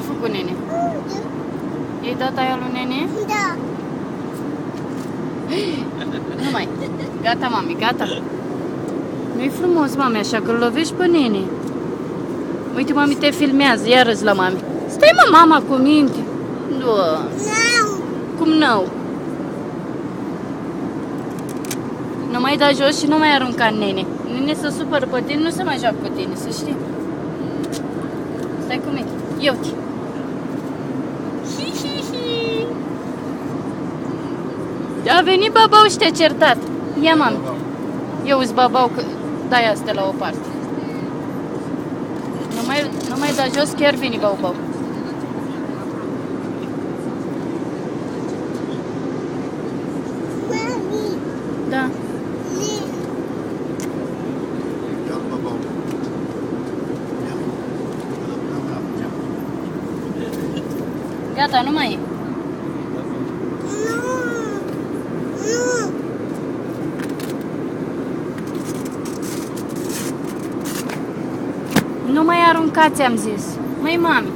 ce-a făcut nene? I-ai dat aia lui nene? Da. Nu mai. Gata, mami, gata. Nu-i frumos, mami, așa că îl lovești pe nene. Uite, mami, te filmează, ia râzi la mami. Stai, mă, mama, cu minte. Doamne. Nu. Cum nu? Nu mai da jos și nu mai arunca în nene. Nene se supără pe tine, nu se mai joacă cu tine, să știi. Stai cu mine. Ia uite. A venit babau și te-a certat. Ia, mami. Eu uzi babau că dai astea la o parte. Nu mai da jos, chiar vine babau. Mami. Da. Gata, nu mai e. Nu mai aruncați, am zis. Măi, mami.